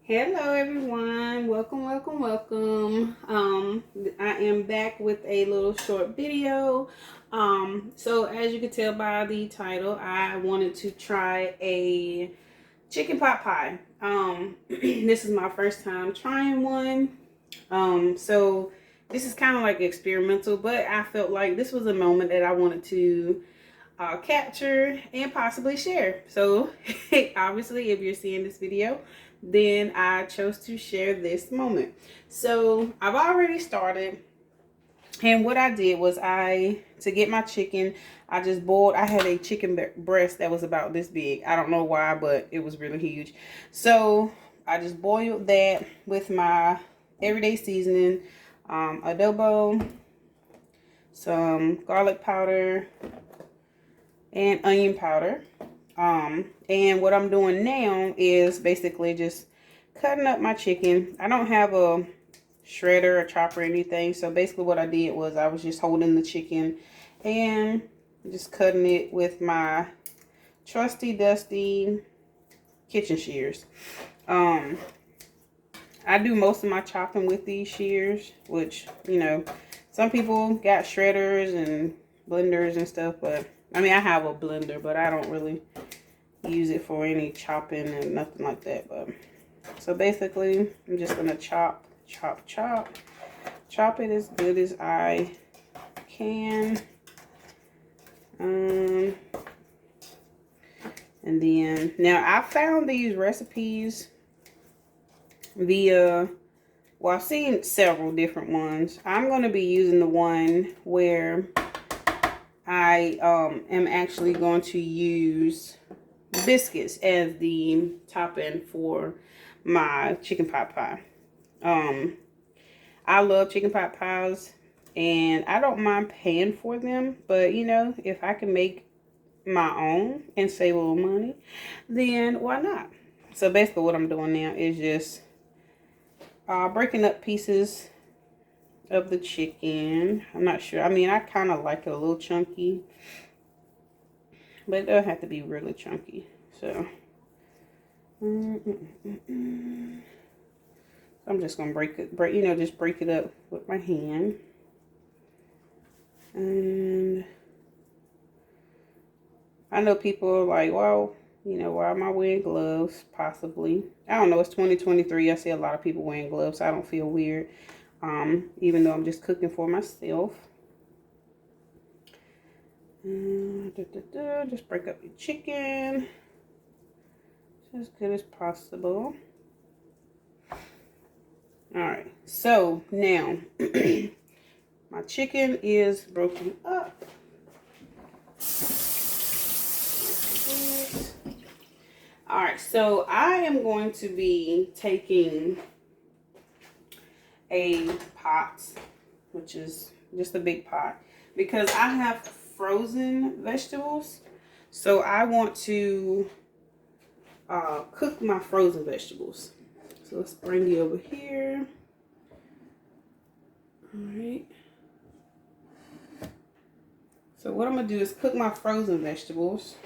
Hello everyone, welcome. I am back with a little short video. So as you can tell by the title, I wanted to try a chicken pot pie. This is my first time trying one. So this is kind of like experimental, but I felt like this was a moment that I wanted to capture and possibly share. So obviously if you're seeing this video, then I chose to share this moment. So I've already started, and what I did was to get my chicken, I just boiled. I had a chicken breast that was about this big. I don't know why, but it was really huge. So I just boiled that with my everyday seasoning, adobo, some garlic powder, and onion powder. And what I'm doing now is basically just cutting up my chicken. I don't have a shredder or chopper or anything, so basically what I did was I was just holding the chicken and just cutting it with my trusty dusty kitchen shears. I do most of my chopping with these shears, which, you know, some people got shredders and blenders and stuff, but I mean, I have a blender, but I don't really use it for any chopping and nothing like that. But so basically, I'm just gonna chop it as good as I can. And then now I found these recipes via, well, I've seen several different ones. I'm gonna be using the one where I am actually going to use biscuits as the topping for my chicken pot pie. I love chicken pot pies, and I don't mind paying for them, but you know, if I can make my own and save a little money, then why not? So basically what I'm doing now is just breaking up pieces of the chicken. I'm not sure. I mean, I kind of like it a little chunky, but it doesn't have to be really chunky. So I'm just gonna break it up with my hand. And I know people are like, well, you know, why am I wearing gloves? Possibly. I don't know. It's 2023. I see a lot of people wearing gloves, so I don't feel weird. Even though I'm just cooking for myself. Just break up your chicken as good as possible. Alright, so now my chicken is broken up. Alright, so I am going to be taking a pot, which is just a big pot, because I have frozen vegetables. So I want to cook my frozen vegetables. So let's bring you over here. Alright. So what I'm going to do is cook my frozen vegetables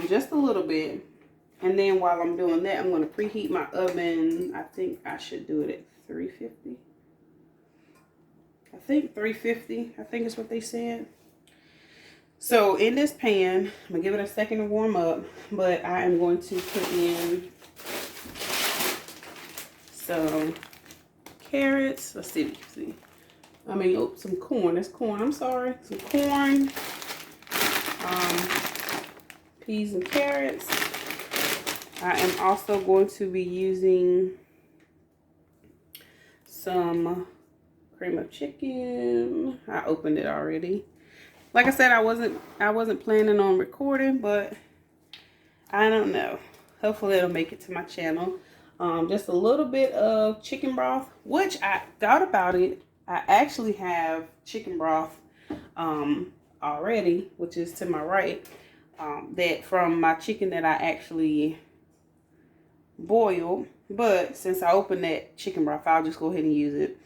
just a little bit. And then while I'm doing that, I'm going to preheat my oven. I think I should do it at 350. I think 350. I think is what they said. So in this pan, I'm going to give it a second to warm up. But I am going to put in some carrots. Let's see if you can see. I mean, oh, some corn. That's corn. I'm sorry. Some corn. Peas and carrots. I am also going to be using some cream of chicken. I opened it already. Like I said, I wasn't planning on recording, but I don't know. Hopefully it'll make it to my channel. Just a little bit of chicken broth, which I thought about it. I actually have chicken broth already, which is to my right. That from my chicken that I actually boiled. But since I opened that chicken broth, I'll just go ahead and use it.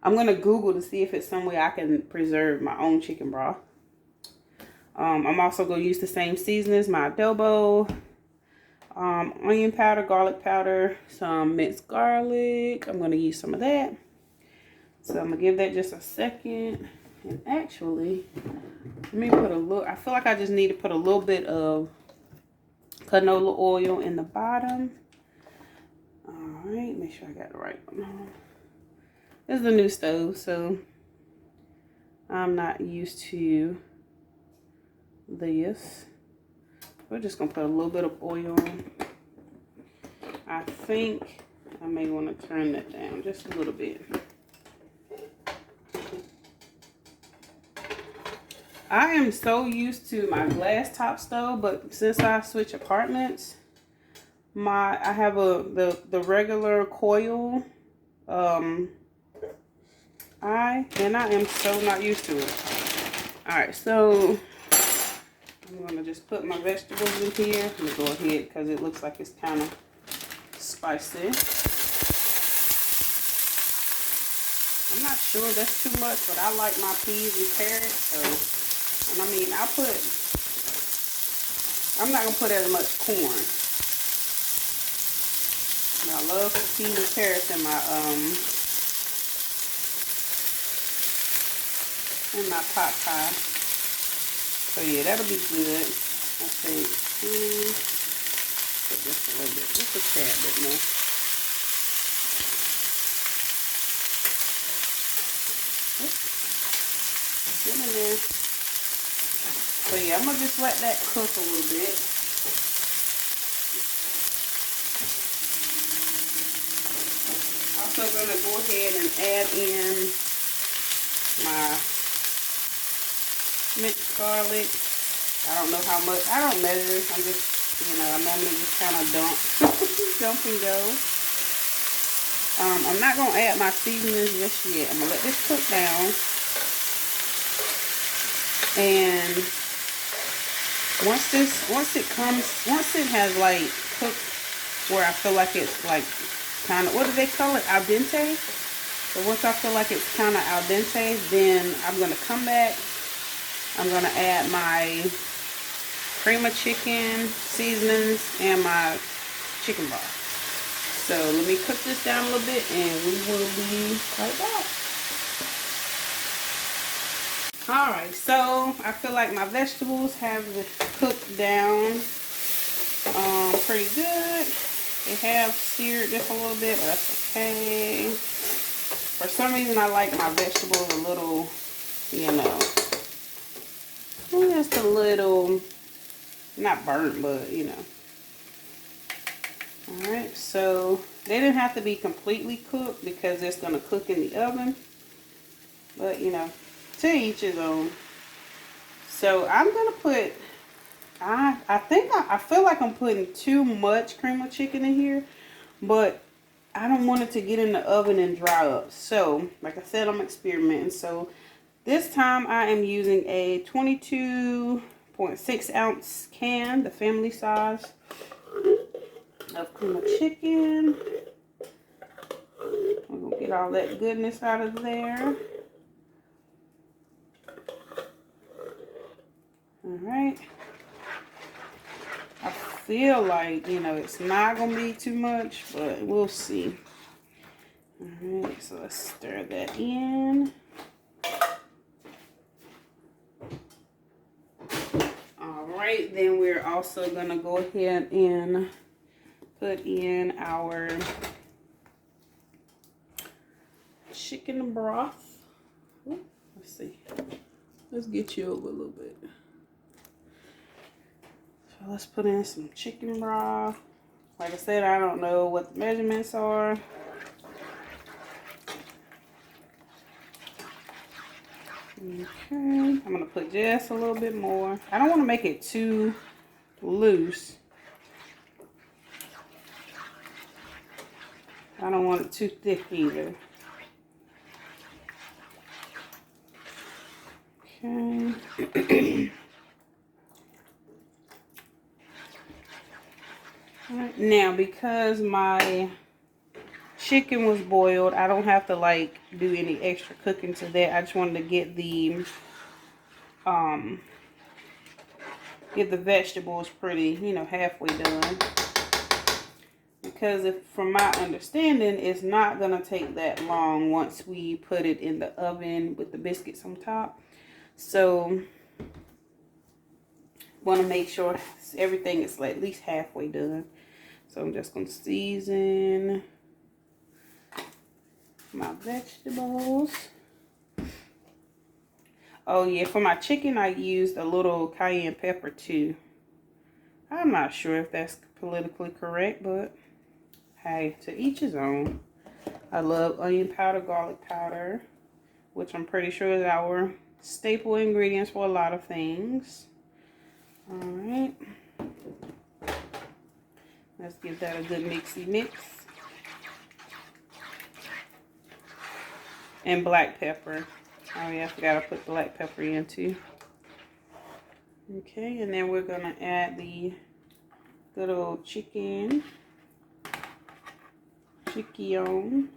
I'm going to Google to see if it's some way I can preserve my own chicken broth. I'm also going to use the same seasonings, my adobo, onion powder, garlic powder, some minced garlic. I'm going to use some of that. So I'm going to give that just a second. And actually, let me put a little, I feel like I just need to put a little bit of canola oil in the bottom. All right, make sure I got the right one. This is a new stove, so I'm not used to this. We're just gonna put a little bit of oil on. I think I may want to turn that down just a little bit. I am so used to my glass top stove, but since I switched apartments, I have the regular coil and I am so not used to it. All right, so I'm gonna just put my vegetables in here. I'm gonna go ahead because it looks like it's kind of spicy. I'm not sure that's too much, but I like my peas and carrots, so. And I mean, I'm not going to put as much corn. And I love peas and carrots in my pot pie. So yeah, that'll be good. I think. Put just a little bit, just a tad bit more. Oops. Get in there. So yeah, I'm going to just let that cook a little bit. Also going to go ahead and add in my minced garlic. I don't know how much. I don't measure. I'm just, I normally just kind of dump and go. I'm not going to add my seasonings just yet. I'm going to let this cook down. And once it has like cooked where I feel like it's like kind of, what do they call it? Al dente. So once I feel like it's kind of al dente, then I'm going to come back. I'm going to add my cream of chicken, seasonings, and my chicken broth. So let me cook this down a little bit and we will be right back. Alright, so I feel like my vegetables have cooked down pretty good. They have seared just a little bit, but that's okay. For some reason I like my vegetables a little, just a little, not burnt, but Alright, so they didn't have to be completely cooked because it's going to cook in the oven. But, to each his own. So I'm going to put, I feel like I'm putting too much cream of chicken in here. But I don't want it to get in the oven and dry up. So, like I said, I'm experimenting. So this time I am using a 22.6 ounce can, the family size, of cream of chicken. I'm going to get all that goodness out of there. Alright. I feel like, it's not going to be too much, but we'll see. Alright, so let's stir that in. Alright, then we're also going to go ahead and put in our chicken broth. Ooh, let's see. Let's get you over a little bit. So let's put in some chicken broth. Like I said, I don't know what the measurements are. Okay, I'm going to put just a little bit more. I don't want to make it too loose. I don't want it too thick either. Okay. Right, now, because my chicken was boiled, I don't have to like do any extra cooking to that. I just wanted to get the vegetables pretty, halfway done. because if from my understanding, it's not gonna take that long once we put it in the oven with the biscuits on top. So want to make sure everything is like at least halfway done. So I'm just gonna season my vegetables. Oh yeah, for my chicken I used a little cayenne pepper too. I'm not sure if that's politically correct, but hey, to each his own. I love onion powder, garlic powder, which I'm pretty sure is our staple ingredients for a lot of things. All right. Let's give that a good mixy mix. And black pepper. Oh yeah, I forgot I put black pepper in too. Okay, and then we're gonna add the good old chicken. Chicken.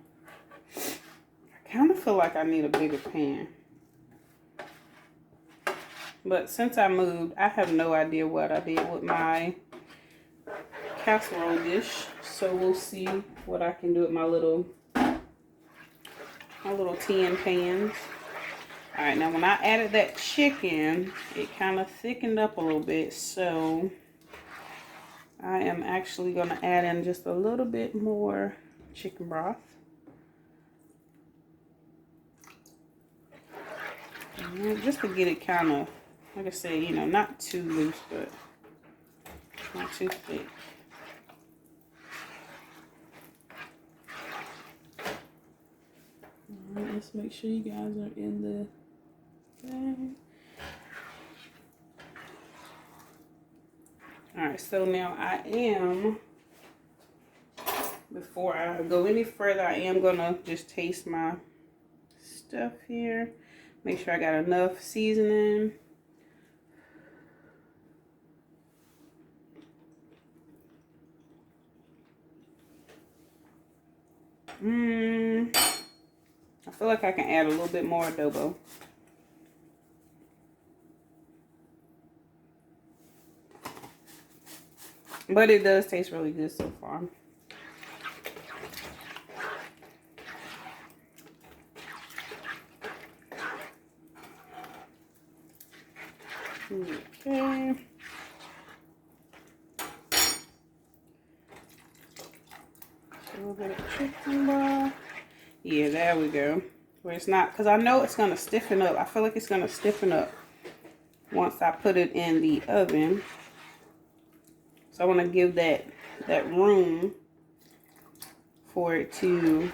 I kind of feel like I need a bigger pan. But since I moved, I have no idea what I did with my casserole dish. So we'll see what I can do with my little tin pans. Alright, now when I added that chicken, it kind of thickened up a little bit. So I am actually going to add in just a little bit more chicken broth. Just to get it kind of, like I said, you know, not too loose, but not too thick. Alright, let's make sure you guys are in the thing. Alright, so now I am, before I go any further, I am going to just taste my stuff here. Make sure I got enough seasoning. I feel like I can add a little bit more adobo. But it does taste really good so far. Okay. A little bit of chicken broth. Yeah, there we go. Where it's not, because I know it's going to stiffen up. I feel like it's going to stiffen up once I put it in the oven. So I want to give that room for it to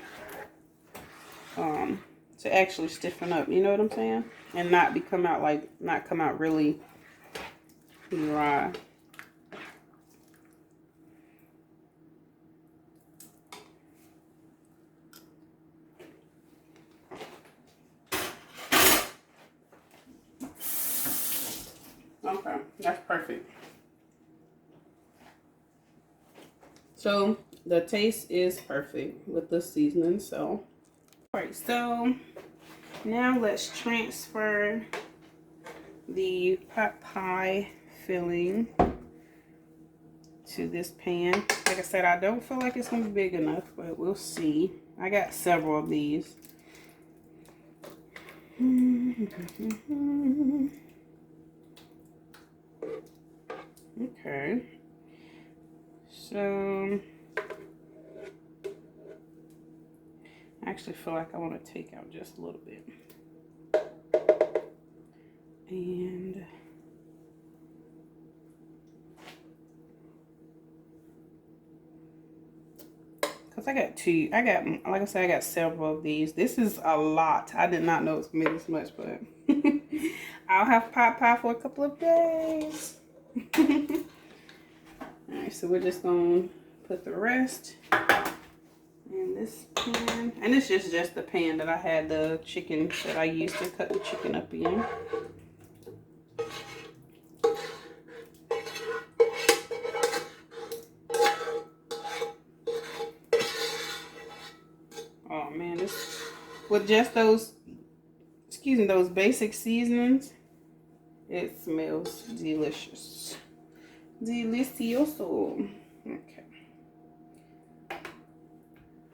actually stiffen up. You know what I'm saying? And not come out really dry. Okay, that's perfect. So the taste is perfect with the seasoning. So, all right. So now let's transfer the pot pie filling to this pan. Like I said, I don't feel like it's gonna be big enough, but we'll see. I got several of these. Okay. So I actually feel like I want to take out just a little bit. And because like I said, I got several of these. This is a lot. I did not know it was gonna be this much, but I'll have pot pie for a couple of days. Alright, so we're just gonna put the rest in this pan. And it's just the pan that I had the chicken that I used to cut the chicken up in. Oh man, this with just those basic seasonings, it smells delicious. Delicioso. Okay.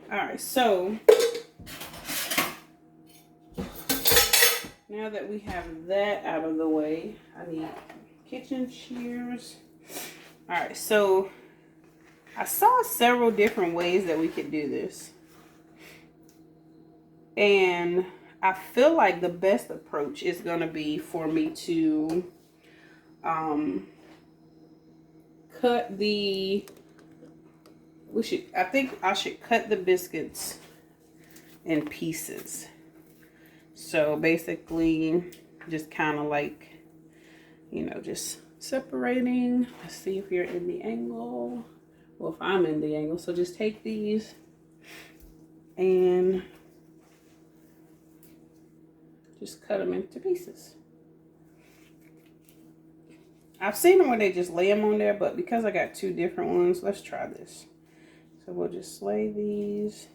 All right, so now that we have that out of the way, I need kitchen shears. All right, so I saw several different ways that we could do this. And I feel like the best approach is going to be for me to cut the, I think I should cut the biscuits in pieces. So basically just kind of like, you know, just separating. Let's see if you're in the angle. Well, if I'm in the angle. So just take these and just cut them into pieces. I've seen them where they just lay them on there, but because I got two different ones, let's try this. So we'll just lay these.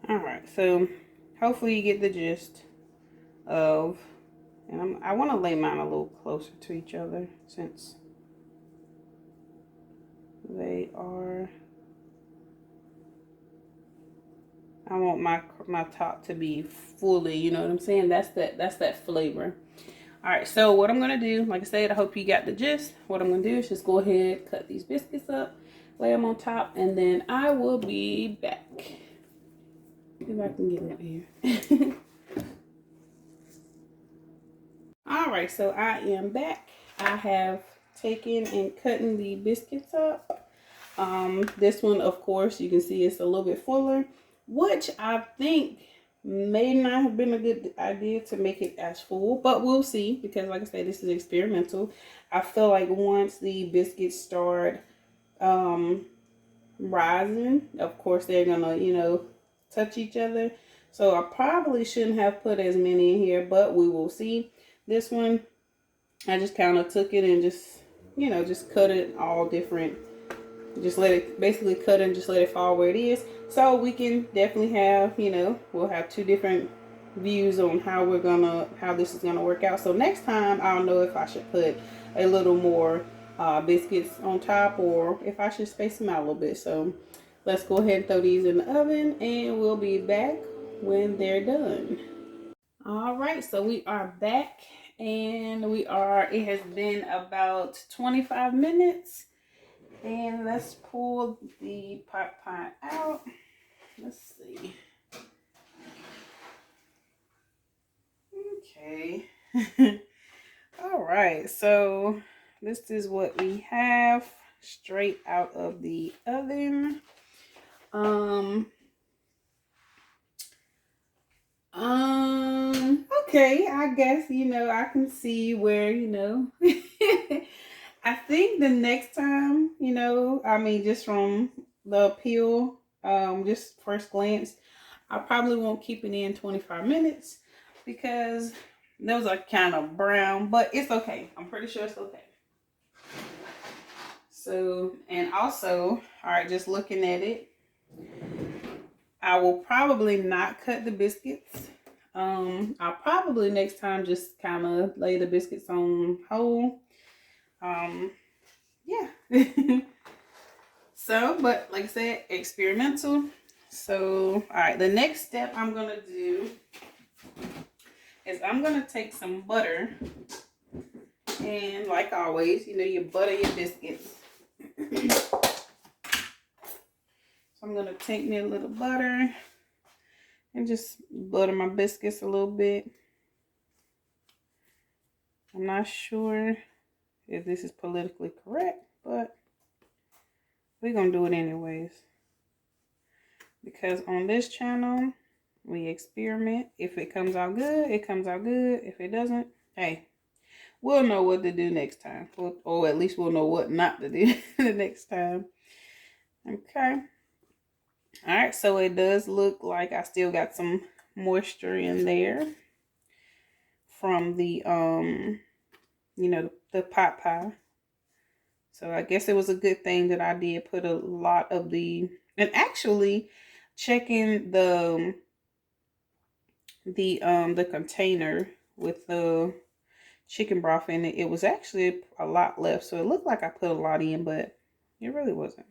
All right, so hopefully you get the gist of, and I want to lay mine a little closer to each other since they are, I want my top to be fully, you know what I'm saying? That's that flavor. All right, so what I'm gonna do, like I said, I hope you got the gist. What I'm gonna do is just go ahead, cut these biscuits up, lay them on top, and then I will be back. If I can get it here. All right, so I am back. I have taken and cutting the biscuits up. This one, of course, you can see it's a little bit fuller, which I think may not have been a good idea to make it as full, but we'll see, because like I said, this is experimental. I feel like once the biscuits start rising, of course they're gonna, you know, touch each other. So I probably shouldn't have put as many in here, but we will see. This one, I just kind of took it and just, you know, just cut it all different. Just let it, basically cut it and just let it fall where it is. So we can definitely have, you know, we'll have two different views on how this is gonna work out. So next time I'll know if I should put a little more biscuits on top or if I should space them out a little bit. So let's go ahead and throw these in the oven and we'll be back when they're done. All right, so we are back and it has been about 25 minutes. And let's pull the pot pie out. Let's see. Okay. All right, so this is what we have straight out of the oven. Okay, I guess, you know, I can see where, you know, I think the next time, you know, I mean, just from the appeal, just first glance, I probably won't keep it in 25 minutes because those are kind of brown, but it's okay. I'm pretty sure it's okay. So, and also, all right, just looking at it, I will probably not cut the biscuits. I'll probably next time just kind of lay the biscuits on whole. Yeah. So, but like I said, experimental. So, all right, the next step I'm going to do is I'm going to take some butter. And like always, you know, you butter your biscuits. So I'm going to take me a little butter and just butter my biscuits a little bit. I'm not sure if this is politically correct, but we're going to do it anyways. Because on this channel, we experiment. If it comes out good, it comes out good. If it doesn't, hey, we'll know what to do next time. Or at least we'll know what not to do the next time. Okay. All right, so it does look like I still got some moisture in there from the, you know, the pot pie. So I guess it was a good thing that I did put a lot of the, and actually, checking the container with the chicken broth in it, it was actually a lot left. So it looked like I put a lot in, but it really wasn't.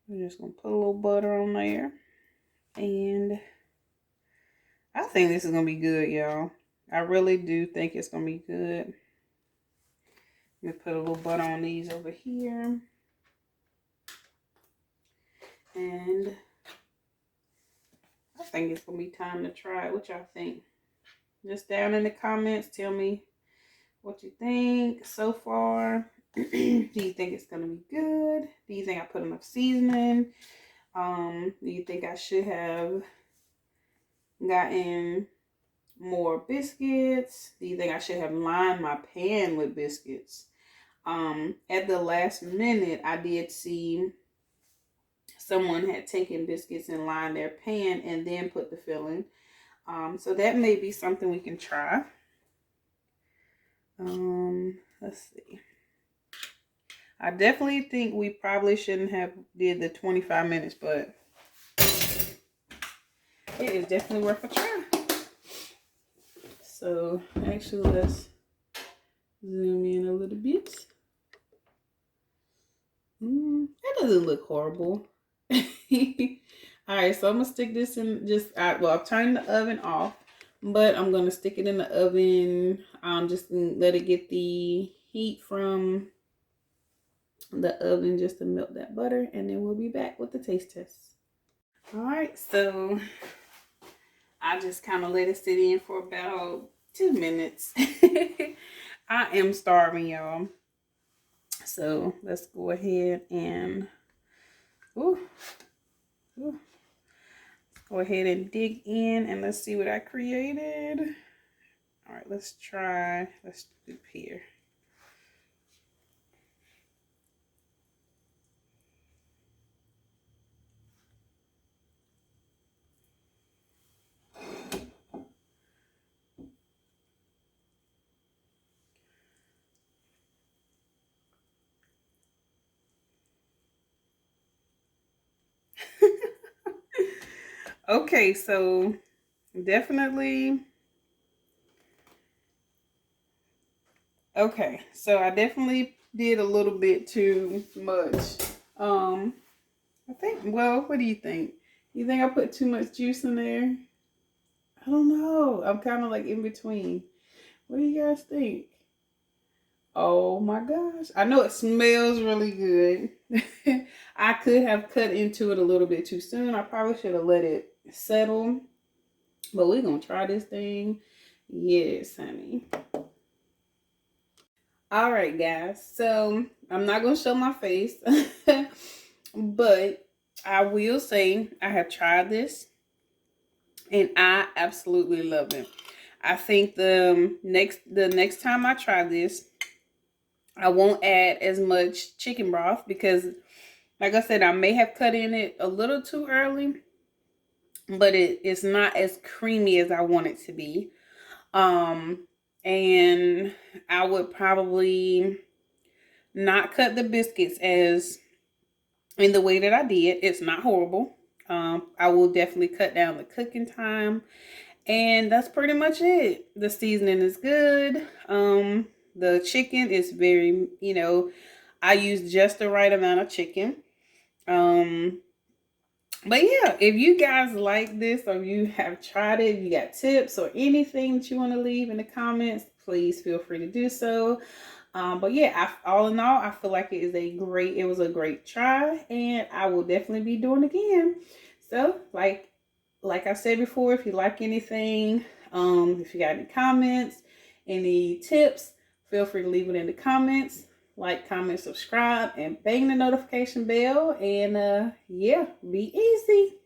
I'm just gonna put a little butter on there. And I think this is gonna be good, y'all. I really do think it's gonna be good. Let me put a little butter on these over here. And I think it's gonna be time to try it. What y'all think? Just down in the comments, tell me what you think so far. Do you think it's gonna be good? Do you think I put enough seasoning? Do you think I should have gotten more biscuits? Do you think I should have lined my pan with biscuits? At the last minute, I did see someone had taken biscuits and lined their pan and then put the filling. So that may be something we can try. Let's see. I definitely think we probably shouldn't have did the 25 minutes, but it is definitely worth a try. So actually, let's zoom in a little bit. That doesn't look horrible. All right, so I'm gonna stick this in well, I'm turning the oven off, but I'm gonna stick it in the oven, just let it get the heat from the oven just to melt that butter, and then we'll be back with the taste test. All right, so I just kind of let it sit in for about 2 minutes. I am starving, y'all. So let's go ahead and go ahead and dig in and let's see what I created. All right, let's do here. Okay, so definitely. Okay, so I definitely did a little bit too much. I think, well, what do you think? You think I put too much juice in there? I don't know. I'm kind of like in between. What do you guys think? Oh my gosh. I know it smells really good. I could have cut into it a little bit too soon. I probably should have let it settle. But we're going to try this thing. Yes, honey. All right, guys. So I'm not going to show my face. But I will say I have tried this. And I absolutely love it. I think the next time I try this, I won't add as much chicken broth because, like I said, I may have cut in it a little too early, but it's not as creamy as I want it to be. And I would probably not cut the biscuits as in the way that I did. It's not horrible. I will definitely cut down the cooking time. And that's pretty much it. The seasoning is good. The chicken is very, I use just the right amount of chicken. But yeah, if you guys like this or you have tried it, you got tips or anything that you want to leave in the comments, please feel free to do so. But yeah, all in all, I feel like it was a great try, and I will definitely be doing it again. So like I said before, if you like anything, if you got any comments, any tips, feel free to leave it in the comments. Like, comment, subscribe, and bang the notification bell. And yeah, be easy.